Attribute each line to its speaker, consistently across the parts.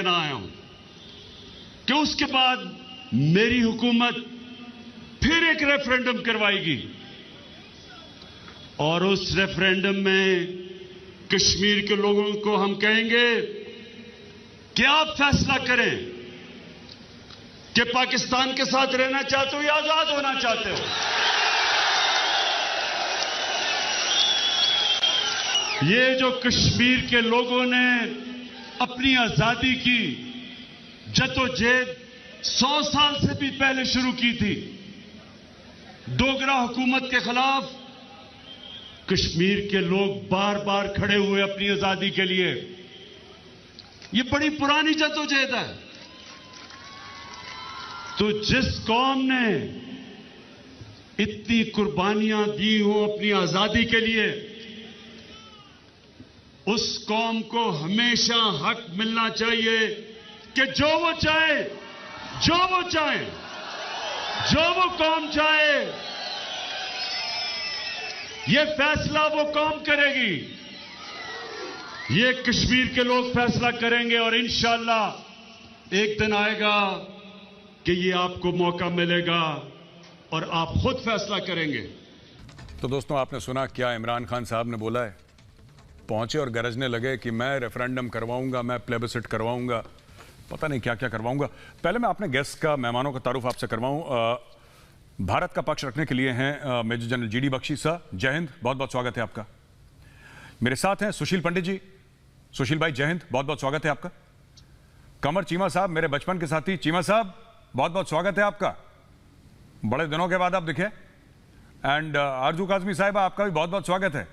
Speaker 1: कहना आया हूं कि उसके बाद मेरी हुकूमत फिर एक रेफरेंडम करवाएगी और उस रेफरेंडम में कश्मीर के लोगों को हम कहेंगे कि आप फैसला करें कि पाकिस्तान के साथ रहना चाहते हो या आजाद होना चाहते हो। ये जो कश्मीर के लोगों ने अपनी आजादी की जद्दोजहद 100 साल से भी पहले शुरू की थी, डोगरा हुकूमत के खिलाफ कश्मीर के लोग बार बार खड़े हुए अपनी आजादी के लिए। ये बड़ी पुरानी जद्दोजहद है। तो जिस कौम ने इतनी कुर्बानियां दी हो अपनी आजादी के लिए, उस कौम को हमेशा हक मिलना चाहिए कि जो वो चाहे, जो वो चाहे, जो वो कौम चाहे, ये फैसला वो कौम करेगी। ये कश्मीर के लोग फैसला करेंगे और इंशाअल्लाह एक दिन आएगा कि ये आपको मौका मिलेगा और आप खुद फैसला करेंगे।
Speaker 2: तो दोस्तों, आपने सुना क्या इमरान खान साहब ने बोला है। पहुंचे और गरजने लगे कि मैं रेफरेंडम करवाऊंगा, मैं प्लेबिसिट करवाऊंगा, पता नहीं क्या क्या करवाऊंगा। पहले मैं अपने गेस्ट का, मेहमानों का तारुफ आपसे करवाऊं। भारत का पक्ष रखने के लिए हैं मेजर जनरल जीडी बख्शी साहब। जय हिंद, बहुत बहुत स्वागत है आपका। मेरे साथ हैं सुशील पंडित जी। सुशील भाई जय हिंद, बहुत बहुत स्वागत है आपका। कमर चीमा साहब, मेरे बचपन के साथी। चीमा साहब, बहुत बहुत स्वागत है आपका, बड़े दिनों के बाद आप दिखे। एंड आरजू काजमी साहिबा, आपका भी बहुत बहुत स्वागत है।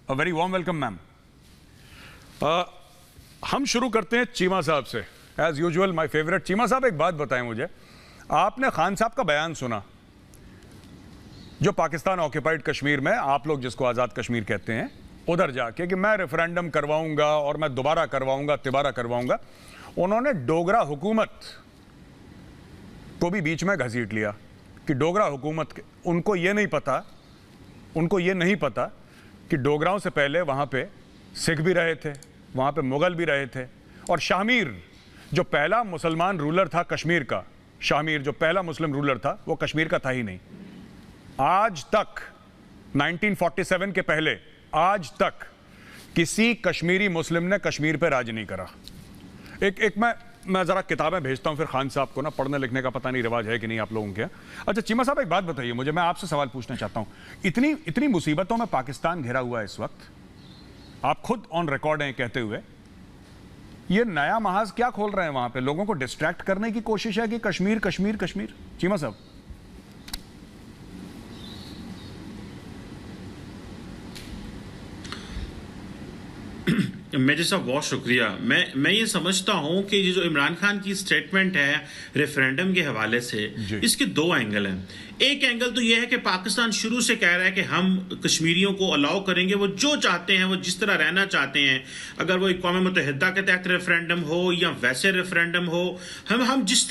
Speaker 2: A very warm welcome ma'am. हम शुरू करते हैं चीमा साहब से, as usual my favourite. Cheema साहब, एक बात बताएं मुझे, आपने खान साहब का बयान सुना जो पाकिस्तान ऑक्यूपाइड कश्मीर में, आप लोग जिसको आज़ाद कश्मीर कहते हैं, उधर जाके कि मैं रेफरेंडम करवाऊंगा और मैं दोबारा करवाऊंगा, तिबारा करवाऊंगा। उन्होंने डोगरा हुकूमत को भी बीच में घसीट लिया कि डोगरा हुकूमत, उनको ये नहीं पता कि डोगराओं से पहले वहाँ पे सिख भी रहे थे, वहाँ पे मुगल भी रहे थे, और शाहमीर जो पहला मुसलमान रूलर था कश्मीर का, शाहमीर जो पहला मुस्लिम रूलर था, वो कश्मीर का था ही नहीं। आज तक 1947 के पहले आज तक किसी कश्मीरी मुस्लिम ने कश्मीर पे राज नहीं करा। एक मैं जरा किताबें भेजता हूं फिर खान साहब को ना, पढ़ने लिखने का पता नहीं रिवाज है कि नहीं आप लोगों के। अच्छा चीमा साहब, एक बात बताइए मुझे, मैं आपसे सवाल पूछना चाहता हूं। इतनी मुसीबतों में पाकिस्तान घिरा हुआ है इस वक्त, आप खुद ऑन रिकॉर्ड हैं कहते हुए, ये नया महाज क्या खोल रहे हैं वहां पे? लोगों को डिस्ट्रैक्ट करने की कोशिश है कि कश्मीर कश्मीर कश्मीर। चीमा साहब।
Speaker 3: मेजर साहब, बहुत शुक्रिया। मैं ये समझता हूं कि ये जो इमरान खान की स्टेटमेंट है रेफरेंडम के हवाले से, इसके दो एंगल हैं। एक एंगल तो ये है कि पाकिस्तान शुरू से कह रहा है कि हम कश्मीरियों को अलाउ करेंगे, वो जो चाहते हैं, वो जिस तरह रहना चाहते हैं, अगर वो अक़वाम मुत्तहिदा के तहत रेफरेंडम हो या वैसे रेफरेंडम हो, हम जिस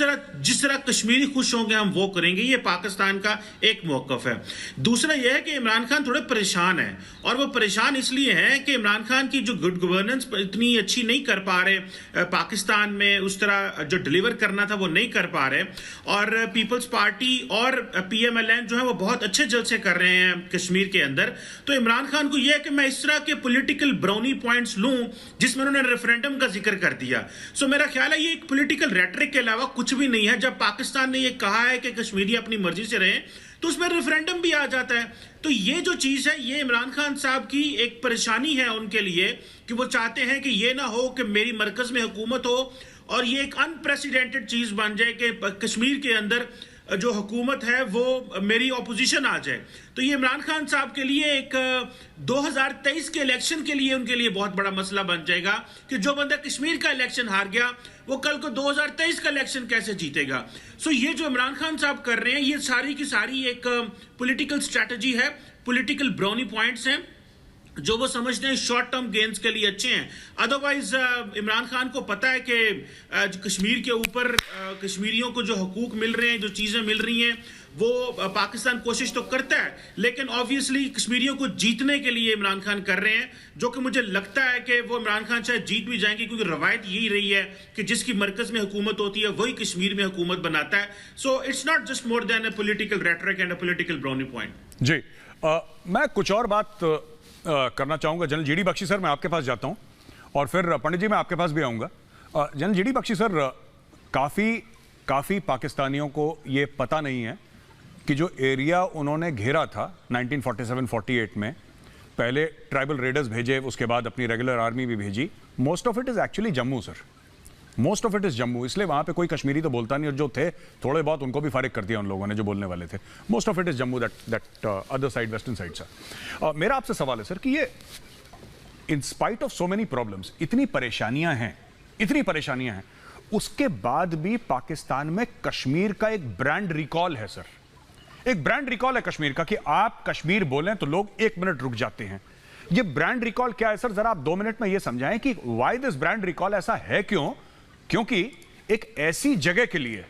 Speaker 3: तरह कश्मीरी खुश होंगे हम वो करेंगे। ये पाकिस्तान का एक मौक़िफ़ है। दूसरा यह है कि इमरान खान थोड़े परेशान है, और वो परेशान इसलिए है कि इमरान खान की जो गुड गवर्नेंस इतनी अच्छी नहीं कर पा रहे पाकिस्तान में, उस तरह जो डिलीवर करना था वो नहीं कर पा रहे, और पीपल्स पार्टी और PMLN जो है वो बहुत अच्छे जलसे कर रहे हैं कश्मीर के अंदर। तो इमरान खान को यह है कि मैं इस तरह के पॉलिटिकल ब्राउनी पॉइंट्स लूं जिसमें उन्होंने रेफरेंडम का जिक्र कर दिया। सो मेरा ख्याल है ये एक पॉलिटिकल रेटरिक के अलावा कुछ भी नहीं है। जब पाकिस्तान ने यह कहा है कि कश्मीरी अपनी मर्जी से रहे, तो उसमें रेफरेंडम भी आ जाता है। तो ये जो चीज है, ये इमरान खान साहब की एक परेशानी है उनके लिए, कि वो चाहते हैं कि ये ना हो कि मेरी मरकज में हुकूमत हो और ये एक अनप्रेसिडेंटेड चीज बन जाए कि कश्मीर के अंदर जो हुकूमत है वो मेरी ऑपोजिशन आ जाए। तो ये इमरान खान साहब के लिए एक 2023 के इलेक्शन के लिए उनके लिए बहुत बड़ा मसला बन जाएगा कि जो बंदा कश्मीर का इलेक्शन हार गया वो कल को 2023 का इलेक्शन कैसे जीतेगा। सो ये जो इमरान खान साहब कर रहे हैं, ये सारी की सारी एक पॉलिटिकल स्ट्रैटेजी है, पॉलिटिकल ब्राउनी पॉइंट्स हैं। जो वो समझते हैं शॉर्ट टर्म गेन्स के लिए अच्छे हैं। अदरवाइज इमरान खान को पता है कि कश्मीर के ऊपर कश्मीरियों को जो हकूक मिल रहे हैं, जो चीज़ें मिल रही हैं, वो पाकिस्तान कोशिश तो करता है, लेकिन ऑब्वियसली कश्मीरियों को जीतने के लिए इमरान खान कर रहे हैं, जो कि मुझे लगता है कि वो इमरान खान शायद जीत भी जाएंगे, क्योंकि रवायत यही रही है कि जिसकी मरकज में हुकूमत होती है वही कश्मीर में हुकूमत बनाता है। So it's not just more than a political rhetoric and a political brownie point.
Speaker 2: जी, मैं कुछ और बात करना चाहूंगा। जनरल जीडी बख्शी सर, मैं आपके पास जाता हूं और फिर पंडित जी मैं आपके पास भी आऊंगा। जनरल जीडी बख्शी सर, काफी पाकिस्तानियों को ये पता नहीं है कि जो एरिया उन्होंने घेरा था 1947-48 में, पहले ट्राइबल रेडर्स भेजे, उसके बाद अपनी रेगुलर आर्मी भी भेजी, most of it is actually Jammu sir, most of it is Jammu. इसलिए वहां पे कोई कश्मीरी तो बोलता नहीं, और जो थे थोड़े बहुत उनको भी फारिग कर दिया उन लोगों ने जो बोलने वाले थे। Most of it is Jammu, that other side, western side sir. मेरा आपसे सवाल है सर कि ये in spite of so many problems, इतनी परेशानियां हैं, उसके बाद भी पाकिस्तान में कश्मीर का एक ब्रांड रिकॉल है सर, एक ब्रांड रिकॉल है कश्मीर का कि आप कश्मीर बोलें तो लोग 1 मिनट रुक जाते हैं। ये ब्रांड रिकॉल क्या है सर? जरा आप 2 मिनट में ये समझाएं कि व्हाई दिस ब्रांड रिकॉल ऐसा है, क्यों? क्योंकि एक ऐसी जगह के लिए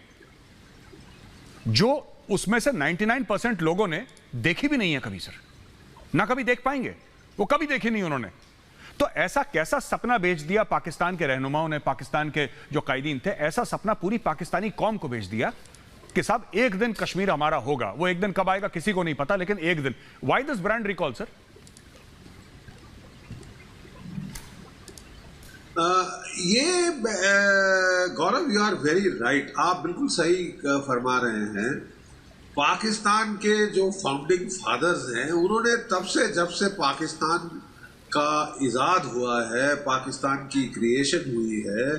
Speaker 2: जो उसमें से 99% लोगों ने देखी भी नहीं है कभी सर, ना कभी देख पाएंगे, वो कभी देखी नहीं उन्होंने। तो ऐसा कैसा सपना बेच दिया पाकिस्तान के रहनुमाओं ने, पाकिस्तान के जो कायदीन थे, ऐसा सपना पूरी पाकिस्तानी कौम को बेच दिया कि साहब एक दिन कश्मीर हमारा होगा। वो एक दिन कब आएगा किसी को नहीं पता, लेकिन एक दिन। Why this brand recall sir?
Speaker 4: Gaurav, you are very right, आप बिल्कुल सही फरमा रहे हैं। पाकिस्तान के जो फाउंडिंग फादर्स हैं, उन्होंने तब से, जब से पाकिस्तान का इजाद हुआ है, पाकिस्तान की क्रिएशन हुई है,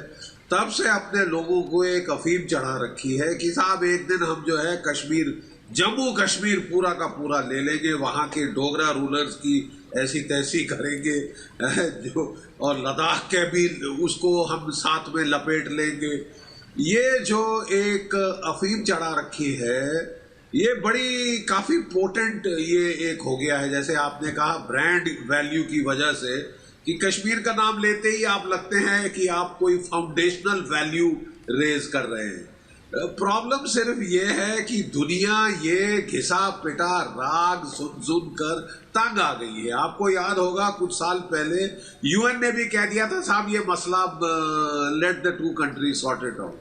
Speaker 4: तब से अपने लोगों को एक अफीम चढ़ा रखी है कि साहब एक दिन हम जो है कश्मीर, जम्मू कश्मीर पूरा का पूरा ले लेंगे, वहाँ के डोगरा रूलर्स की ऐसी तैसी करेंगे जो, और लद्दाख के भी उसको हम साथ में लपेट लेंगे। ये जो एक अफीम चढ़ा रखी है, ये बड़ी काफ़ी पोटेंट ये एक हो गया है। जैसे आपने कहा ब्रांड वैल्यू की वजह से, कि कश्मीर का नाम लेते ही आप लगते हैं कि आप कोई फाउंडेशनल वैल्यू रेज कर रहे हैं। प्रॉब्लम सिर्फ ये है कि दुनिया ये घिसा पिटा राग सुन कर तंग आ गई है। आपको याद होगा कुछ साल पहले यूएन ने भी कह दिया था साहब ये मसला let the 2 countries sort it out,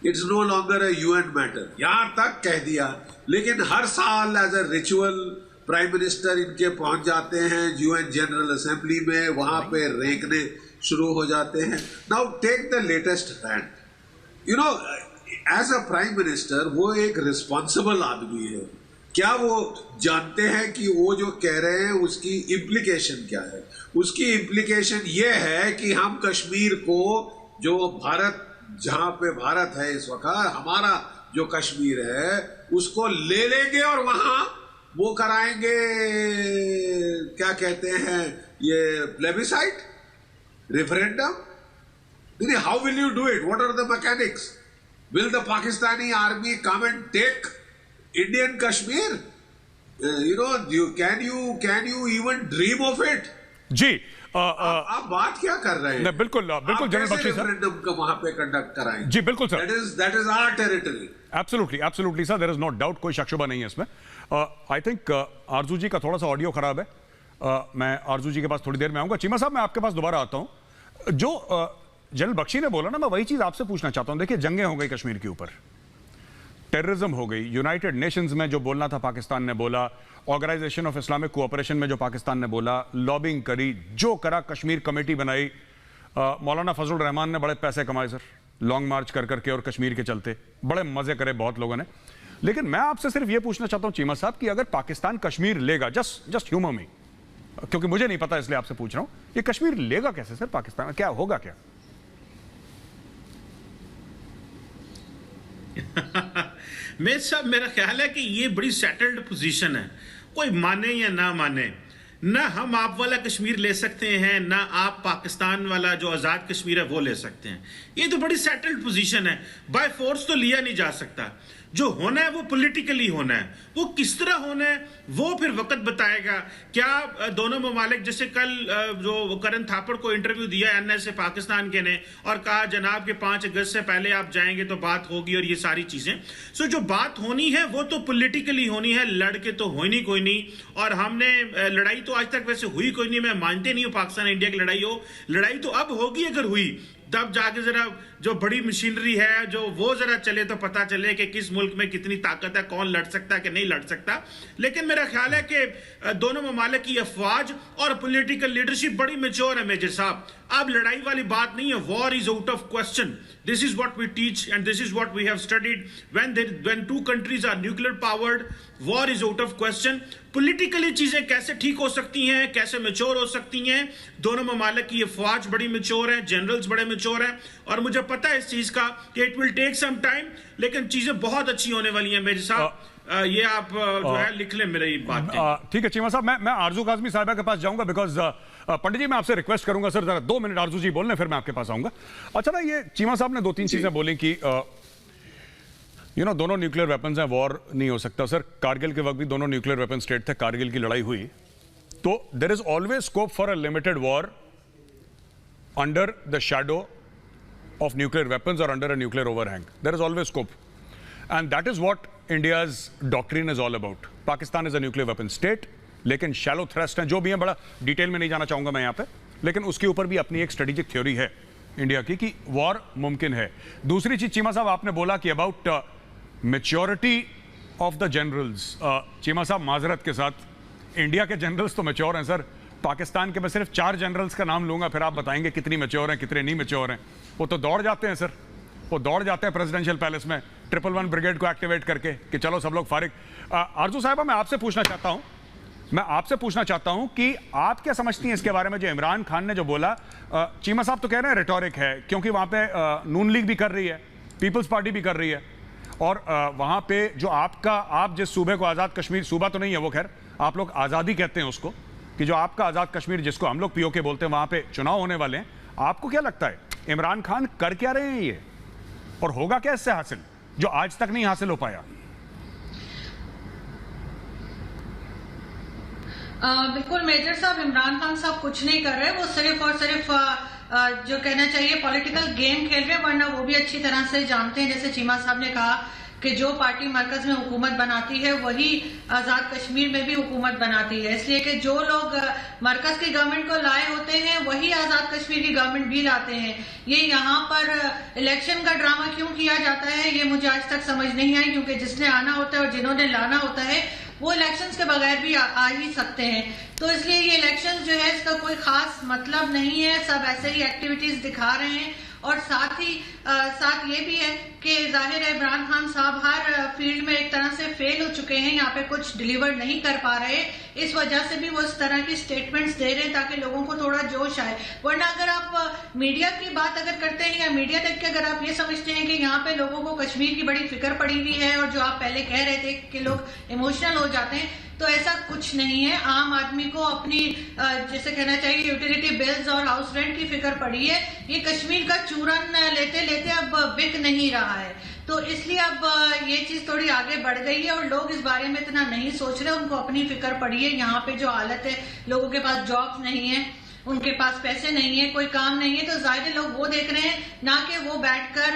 Speaker 4: it's no longer a UN matter, यहां तक कह दिया। लेकिन हर साल as a ritual prime minister इनके पहुंच जाते हैं यूएन जनरल असेंबली में, वहां पे रेंकने शुरू हो जाते हैं। Now take the latest rant, you know, as a prime minister वो एक रिस्पॉन्सिबल आदमी है। क्या वो जानते हैं कि वो जो कह रहे हैं उसकी इम्प्लीकेशन क्या है? उसकी इम्प्लीकेशन ये है कि हम कश्मीर को, जो भारत, जहां पे भारत है इस वक्त, हमारा जो कश्मीर है उसको ले लेंगे और वहां वो कराएंगे, क्या कहते हैं ये, plebiscite, referendum. How will you do it? What are the mechanics? Will the Pakistani army come and take Indian Kashmir? Can you even dream of it?
Speaker 2: जी,
Speaker 4: आप बात क्या कर रहे हैं?
Speaker 2: बिल्कुल जनरल बख्शी सर,
Speaker 4: रेफरेंडम का वहां पे कंडक्ट कराएंगे?
Speaker 2: जी बिल्कुल sir,
Speaker 4: that is our territory.
Speaker 2: Absolutely sir, there is no doubt, कोई शक शुबा नहीं है इसमें। आई थिंक आरजू जी का थोड़ा सा ऑडियो खराब है, मैं आरजू जी के पास थोड़ी देर में आऊंगा। चीमा साहब, मैं आपके पास दोबारा आता हूं। जो जनरल बख्शी ने बोला ना, मैं वही चीज आपसे पूछना चाहता हूं। देखिए, जंगें हो गई कश्मीर के ऊपर, टेररिज्म हो गई, यूनाइटेड नेशंस में जो बोलना था पाकिस्तान ने बोला, ऑर्गेनाइजेशन ऑफ इस्लामिक कोऑपरेशन में जो पाकिस्तान ने बोला, लॉबिंग करी, जो करा, कश्मीर कमेटी बनाई, मौलाना फजल रहमान ने बड़े पैसे कमाए सर, लॉन्ग मार्च कर करके और कश्मीर के चलते बड़े मजे करे बहुत लोगों ने। लेकिन मैं आपसे सिर्फ ये पूछना चाहता हूं चीमा साहब कि अगर पाकिस्तान कश्मीर लेगा, जस्ट ह्यूमर मी, क्योंकि मुझे नहीं पता इसलिए आपसे पूछ रहा हूं, ये कश्मीर लेगा कैसे सर पाकिस्तान? क्या होगा क्या?
Speaker 3: मेरा ख्याल है कि ये बड़ी सेटल्ड पोजीशन है, कोई माने या ना माने। ना हम आप वाला कश्मीर ले सकते हैं, ना आप पाकिस्तान वाला जो आज़ाद कश्मीर है वो ले सकते हैं। ये तो बड़ी सेटल्ड पोजीशन है, बाय फोर्स तो लिया नहीं जा सकता। जो होना है वो पॉलिटिकली होना है, वो किस तरह होना है वो फिर वक्त बताएगा। क्या दोनों ममालिक, जैसे कल जो करण थापड़ को इंटरव्यू दिया एनएसए पाकिस्तान के ने और कहा जनाब के 5 अगस्त से पहले आप जाएंगे तो बात होगी और ये सारी चीजें, सो जो बात होनी है वो तो पॉलिटिकली होनी है, लड़के तो हो नहीं कोई नहीं। और हमने लड़ाई तो आज तक वैसे हुई कोई नहीं, मैं मानते नहीं हूं पाकिस्तान इंडिया की लड़ाई हो, लड़ाई तो अब होगी, अगर हुई तब जाके जरा जो बड़ी मशीनरी है जो वो जरा चले तो पता चले कि किस मुल्क में कितनी ताकत है, कौन लड़ सकता है कि नहीं लड़ सकता। लेकिन मेरा ख्याल है कि दोनों ममालिक की अफवाज और पॉलिटिकल लीडरशिप बड़ी मैच्योर है मेजर साहब। अब लड़ाई वाली बात नहीं है, war is out of question. This is what we teach and this is what we have studied. When two countries are nuclear powered, war is out of question. Politically चीजें कैसे ठीक हो सकती हैं, कैसे मैच्योर हो सकती हैं, दोनों ममालिक की अफवाज बड़ी मैच्योर है, जनरल्स बड़े मैच्योर हैं, और मुझे पता है इस चीज का कि it will take some time, लेकिन चीजें बहुत अच्छी होने वाली हैं मेजर साहब। ये आप जो है लिख लें मेरी बात।
Speaker 2: ठीक है चीमा साहब, मैं आरजू काज़मी साहिबा के पास जाऊंगा, बिकॉज पंडित जी मैं आपसे रिक्वेस्ट करूंगा सर जरा 2 मिनट आरजू जी बोल लें, फिर मैं आपके पास आऊंगा। अच्छा ना, ये चीमा साहब ने 2-3 चीजें बोली कि दोनों न्यूक्लियर वेपन्स हैं, वॉर नहीं हो सकता। सर कारगिल के वक्त भी दोनों न्यूक्लियर वेपन स्टेट थे, कारगिल की लड़ाई हुई, तो there is always scope for a limited war under the shadow of nuclear weapons or under a nuclear overhang. There is always scope. And that is what India's doctrine is all about. Pakistan is a nuclear weapon state, लेकिन shallow thrust हैं, जो भी हैं, बड़ा detail में नहीं जाना चाहूंगा मैं यहाँ पे, लेकिन उसके ऊपर भी अपनी एक स्ट्रेटेजिक थ्योरी है इंडिया की कि वॉर मुमकिन है। दूसरी चीज चीमा साहब आपने बोला कि about maturity of the generals. Cheema साहब माजरत के साथ, इंडिया के जनरल्स तो मेच्योर हैं सर, पाकिस्तान के मैं सिर्फ 4 जनरल्स का नाम लूंगा, फिर आप बताएंगे कितनी मैच्योर हैं कितने नहीं मैच्योर हैं। वो तो दौड़ जाते हैं सर, वो दौड़ जाते हैं प्रेसिडेंशियल पैलेस में 111 ब्रिगेड को एक्टिवेट करके कि चलो सब लोग फारिग। आरजू साहिबा मैं आपसे पूछना चाहता हूं कि आप क्या समझती हैं इसके बारे में जो इमरान खान ने जो बोला। चीमा साहब तो कह रहे हैं रेटोरिक है, क्योंकि वहां पे नून लीग भी कर रही है, पीपल्स पार्टी भी कर रही है, और वहां पे जो आप जिस सूबे को आज़ाद कश्मीर, सूबा तो नहीं है वो, खैर आप लोग आज़ादी कहते हैं उसको, कि जो आपका आज़ाद कश्मीर जिसको हम लोग पीओके बोलते हैं, वहां पे चुनाव होने वाले हैं। आपको क्या लगता है इमरान खान कर क्या रहे हैं ये, और होगा क्या इससे हासिल जो आज तक नहीं हासिल हो पाया?
Speaker 5: बिल्कुल मेजर साहब, इमरान खान साहब कुछ नहीं कर रहे, वो सिर्फ और सिर्फ जो कहना चाहिए पॉलिटिकल गेम खेल रहे हैं, वरना वो भी अच्छी तरह से जानते हैं, जैसे चीमा साहब ने कहा कि जो पार्टी मरकज में हुकूमत बनाती है वही आजाद कश्मीर में भी हुकूमत बनाती है, इसलिए कि जो लोग मरकज की गवर्नमेंट को लाए होते हैं वही आजाद कश्मीर की गवर्नमेंट भी लाते हैं। ये यहाँ पर इलेक्शन का ड्रामा क्यों किया जाता है ये मुझे आज तक समझ नहीं आई, क्योंकि जिसने आना होता है और जिन्होंने लाना होता है वो इलेक्शंस के बगैर भी आ ही सकते हैं, तो इसलिए ये इलेक्शंस जो है इसका कोई खास मतलब नहीं है, सब ऐसे ही एक्टिविटीज दिखा रहे हैं। और साथ ये भी है कि जाहिर है इमरान खान साहब हर फील्ड में एक तरह से फेल हो चुके हैं, यहाँ पे कुछ डिलीवर नहीं कर पा रहे, इस वजह से भी वो इस तरह की स्टेटमेंट्स दे रहे हैं ताकि लोगों को थोड़ा जोश आए। वरना अगर आप मीडिया की बात अगर करते हैं या मीडिया देख के अगर आप ये समझते हैं कि यहाँ पे लोगों को कश्मीर की बड़ी फिक्र पड़ी हुई है, और जो आप पहले कह रहे थे कि लोग इमोशनल हो जाते हैं, तो ऐसा कुछ नहीं है। आम आदमी को अपनी जैसे कहना चाहिए यूटिलिटी बिल्स और हाउस रेंट की फिक्र पड़ी है, ये कश्मीर का चूरन लेते लेते अब बिक नहीं रहा है, तो इसलिए अब ये चीज थोड़ी आगे बढ़ गई है और लोग इस बारे में इतना नहीं सोच रहे, उनको अपनी फिक्र पड़ी है। यहाँ पे जो हालत है, लोगों के पास जॉब्स नहीं है, उनके पास पैसे नहीं है, कोई काम नहीं है, तो जाहिर लोग वो देख रहे हैं, ना कि वो बैठकर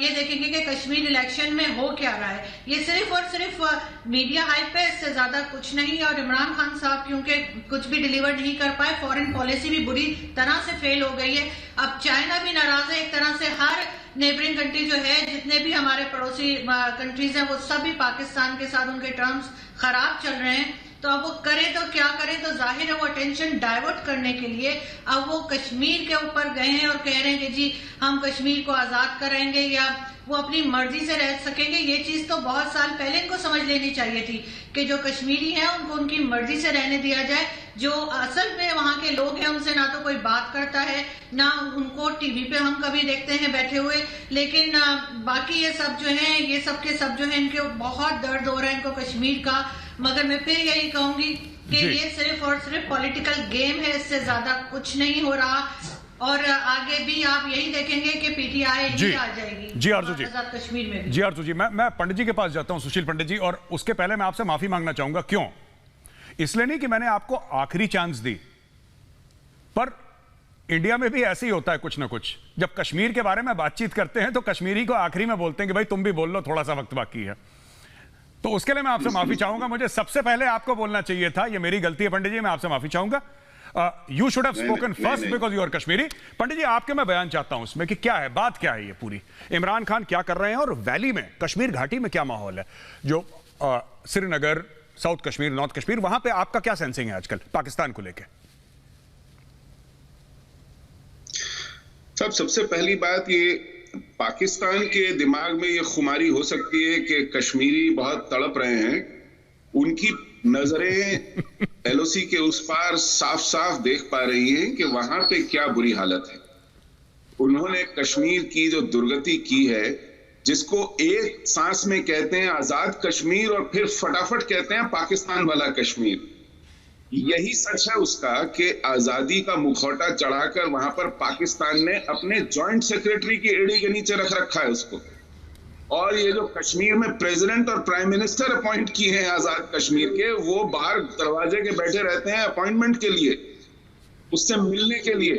Speaker 5: ये देखेंगे कि कश्मीर इलेक्शन में हो क्या रहा है। ये सिर्फ और सिर्फ मीडिया हाइप है, इससे ज्यादा कुछ नहीं। और इमरान खान साहब क्योंकि कुछ भी डिलीवर नहीं कर पाए, फॉरेन पॉलिसी भी बुरी तरह से फेल हो गई है। अब चाइना भी नाराज है, एक तरह से हर नेबरिंग कंट्री जो है, जितने भी हमारे पड़ोसी कंट्रीज हैं, वो सभी पाकिस्तान के साथ उनके टर्म्स खराब चल रहे हैं, तो अब वो करें तो क्या करें, तो जाहिर है वो अटेंशन डाइवर्ट करने के लिए अब वो कश्मीर के ऊपर गए हैं और कह रहे हैं कि जी हम कश्मीर को आजाद करेंगे या वो अपनी मर्जी से रह सकेंगे। ये चीज तो बहुत साल पहले इनको समझ लेनी चाहिए थी कि जो कश्मीरी हैं उनको उनकी मर्जी से रहने दिया जाए, जो असल में वहां के लोग हैं उनसे ना तो कोई बात करता है, ना उनको टीवी पे हम कभी देखते हैं बैठे हुए, लेकिन बाकी ये सब जो है, ये सब के सब जो है, इनके बहुत दर्द हो रहा है इनको कश्मीर का। मगर मैं फिर यही कहूंगी कि ये सिर्फ और सिर्फ पॉलिटिकल गेम है, इससे ज्यादा कुछ नहीं हो रहा। और आगे भी आप यही देखेंगे कि पीटीआई ही आ जाएगी?
Speaker 2: जी आरजू जी,
Speaker 5: आजाद कश्मीर में भी।
Speaker 2: जी आरजू जी, मैं पंडित जी के पास जाता हूं, सुशील पंडित जी, और उसके पहले मैं आपसे माफी मांगना चाहूंगा। क्यों? इसलिए नहीं कि मैंने आपको आखिरी चांस दी, पर इंडिया में भी ऐसे ही होता है कुछ ना कुछ। जब कश्मीर के बारे में बातचीत करते हैं तो कश्मीरी को आखिरी में बोलते हैं कि भाई तुम भी बोल लो, थोड़ा सा वक्त बाकी है। तो उसके लिए मैं आपसे माफी चाहूंगा। मुझे सबसे पहले आपको बोलना चाहिए था, ये मेरी गलती है पंडित जी, मैं आपसे माफी चाहूंगा। You should have spoken first because you are Kashmiri. Pandit ji, आपके मैं बयान चाहता हूं इसमें कि क्या है, बात क्या है ये पूरी, इमरान खान क्या कर रहे हैं और वैली में, कश्मीर घाटी में क्या माहौल है, जो श्रीनगर, साउथ कश्मीर, नॉर्थ कश्मीर, वहां पे आपका क्या सेंसिंग है आजकल पाकिस्तान को लेकर?
Speaker 6: सबसे पहली बात, ये पाकिस्तान के दिमाग में ये खुमारी हो सकती है कि कश्मीरी बहुत तड़प रहे हैं। उनकी नजरें एलओसी के उस पार साफ साफ देख पा रही हैं कि वहां पे क्या बुरी हालत है। उन्होंने कश्मीर की जो दुर्गति की है, जिसको एक सांस में कहते हैं आजाद कश्मीर और फिर फटाफट कहते हैं पाकिस्तान वाला कश्मीर, यही सच है उसका कि आजादी का मुखौटा चढ़ाकर वहां पर पाकिस्तान ने अपने जॉइंट सेक्रेटरी की एड़ी के नीचे रख रखा है उसको। और ये जो कश्मीर में प्रेसिडेंट और प्राइम मिनिस्टर अपॉइंट किए हैं आजाद कश्मीर के, वो बाहर दरवाजे के बैठे रहते हैं अपॉइंटमेंट के लिए, उससे मिलने के लिए,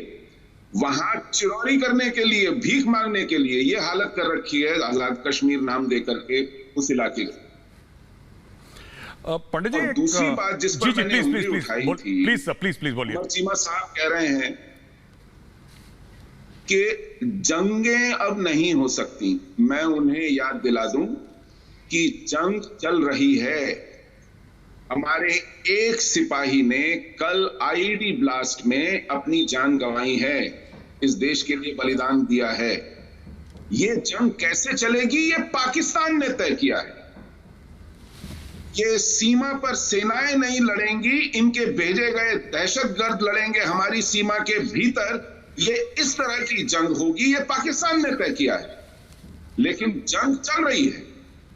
Speaker 6: वहां चिरौरी करने के लिए, भीख मांगने के लिए। ये हालत कर रखी है आजाद कश्मीर नाम दे करके उस इलाके की।
Speaker 2: पंडित जी,
Speaker 6: दूसरी बात जिस पर मैंने उंगली उठाई थी,
Speaker 2: प्लीज बोलिए।
Speaker 6: चीमा साहब कह रहे हैं कि जंगें अब नहीं हो सकती। मैं उन्हें याद दिला दूं कि जंग चल रही है। हमारे एक सिपाही ने कल आईईडी ब्लास्ट में अपनी जान गंवाई है, इस देश के लिए बलिदान दिया है। ये जंग कैसे चलेगी, ये पाकिस्तान ने तय किया है। ये सीमा पर सेनाएं नहीं लड़ेंगी, इनके भेजे गए दहशतगर्द लड़ेंगे हमारी सीमा के भीतर। ये इस तरह की जंग होगी, ये पाकिस्तान ने तय किया है। लेकिन जंग चल रही है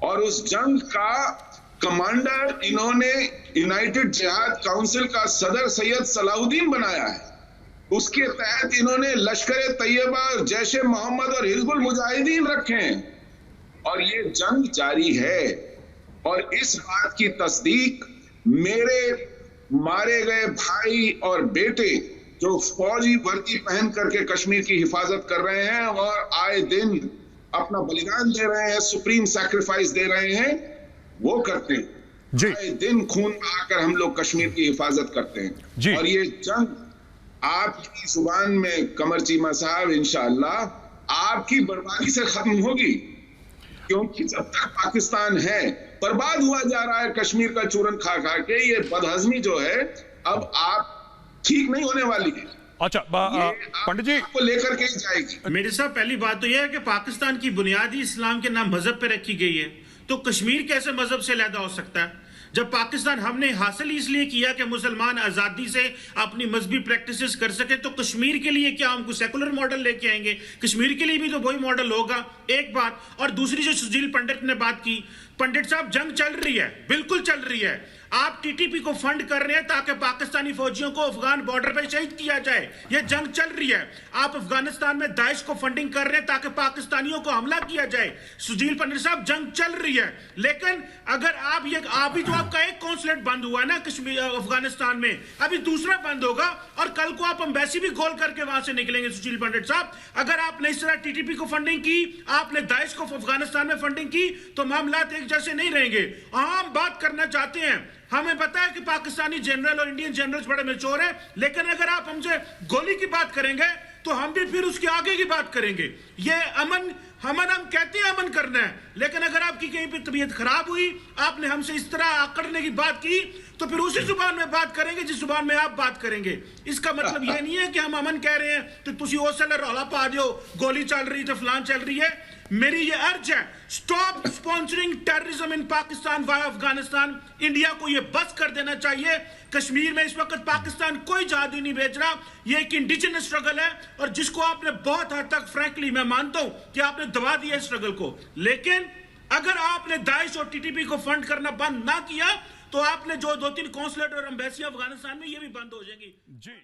Speaker 6: और उस जंग का कमांडर इन्होंने यूनाइटेड जिहाद काउंसिल का सदर सैयद सलाउद्दीन बनाया है। उसके तहत इन्होंने लश्कर तैयबा, जैश ए मोहम्मद और हिजबुल मुजाहिदीन रखे हैं और ये जंग जारी है। और इस बात की तस्दीक मेरे मारे गए भाई और बेटे जो फौजी वर्दी पहन करके कश्मीर की हिफाजत कर रहे हैं और आए दिन अपना बलिदान दे रहे हैं, सुप्रीम सैक्रिफाइस दे रहे हैं, वो करते हैं। आए दिन खून बहाकर हम लोग कश्मीर की हिफाजत करते हैं। और ये जंग आपकी जुबान में कमर चीमा साहब इंशाअल्लाह आपकी बर्बादी से खत्म होगी, क्योंकि जब तक पाकिस्तान है बर्बाद हुआ जा रहा है कश्मीर का चूरन खा खा के। ये बदहजमी जो है अब आप ठीक नहीं होने वाली है।
Speaker 2: अच्छा पंडित जी
Speaker 6: को लेकर के जाएगी।
Speaker 3: मेरे साहब, पहली बात तो यह है कि पाकिस्तान की बुनियादी इस्लाम के नाम मजहब पे रखी गई है, तो कश्मीर कैसे मजहब से अलग हो सकता है? जब पाकिस्तान हमने हासिल इसलिए किया कि मुसलमान आजादी से अपनी मजहबी प्रैक्टिसेस कर सके, तो कश्मीर के लिए क्या हम कुछ सेकुलर मॉडल लेके आएंगे? कश्मीर के लिए भी तो वही मॉडल होगा, एक बात। और दूसरी जो सुशील पंडित ने बात की, पंडित साहब जंग चल रही है, बिल्कुल चल रही है। आप टीटीपी को फंड कर रहे हैं ताकि पाकिस्तानी फौजियों को अफगान बॉर्डर पर शहीद किया जाए, ये जंग चल रही है। आप अफगानिस्तान में दाइश को फंडिंग कर रहे हैं ताकि पाकिस्तानियों को हमला किया जाए। सुशील पंडित साहब, जंग चल रही है, लेकिन अगर आप ही तो आपका एक कॉन्सुलेट बंद हुआ ना कश्मीर अफगानिस्तान में, अभी दूसरा बंद होगा और कल को आप एम्बेसी भी खोल करके वहां से निकलेंगे। सुशील पंडित साहब, अगर आपने इस तरह टीटीपी को फंडिंग की, आपने दाइश को अफगानिस्तान में फंडिंग की, तो मामला एक जैसे नहीं रहेंगे। हम बात करना चाहते हैं, हमें पता है कि पाकिस्तानी जनरल और इंडियन जनरल्स बड़े मैच्योर हैं, लेकिन अगर आप हमसे गोली की बात करेंगे तो हम भी फिर उसके आगे की बात करेंगे। ये अमन हम कहते हैं अमन करना है, लेकिन अगर आपकी कहीं पे तबीयत खराब हुई, आपने हमसे इस तरह आकड़ने की बात की, तो फिर उसी जुबान में बात करेंगे जिस जुबान में आप बात करेंगे। इसका मतलब ये नहीं है कि हम अमन कह रहे हैं तो तुसी उस वेले रौला पा दियो, गोली चल रही तो फलान चल रही है। मेरी ये अर्ज है, stop sponsoring terrorism in Pakistan via Afghanistan. India को ये बस कर देना चाहिए। कश्मीर में इस वक्त पाकिस्तान कोई जहादी नहीं बेच रहा, ये एक इंडिजिनस स्ट्रगल है और जिसको आपने बहुत हद तक फ्रैंकली मैं मानता हूं कि आपने दबा दिया इस स्ट्रगल को। लेकिन अगर आपने दाइश और टीटीपी को फंड करना बंद ना किया तो आपने जो 2-3 कॉन्सुलेट और एम्बेसी अफगानिस्तान में ये भी बंद हो जाएंगी।
Speaker 2: जी।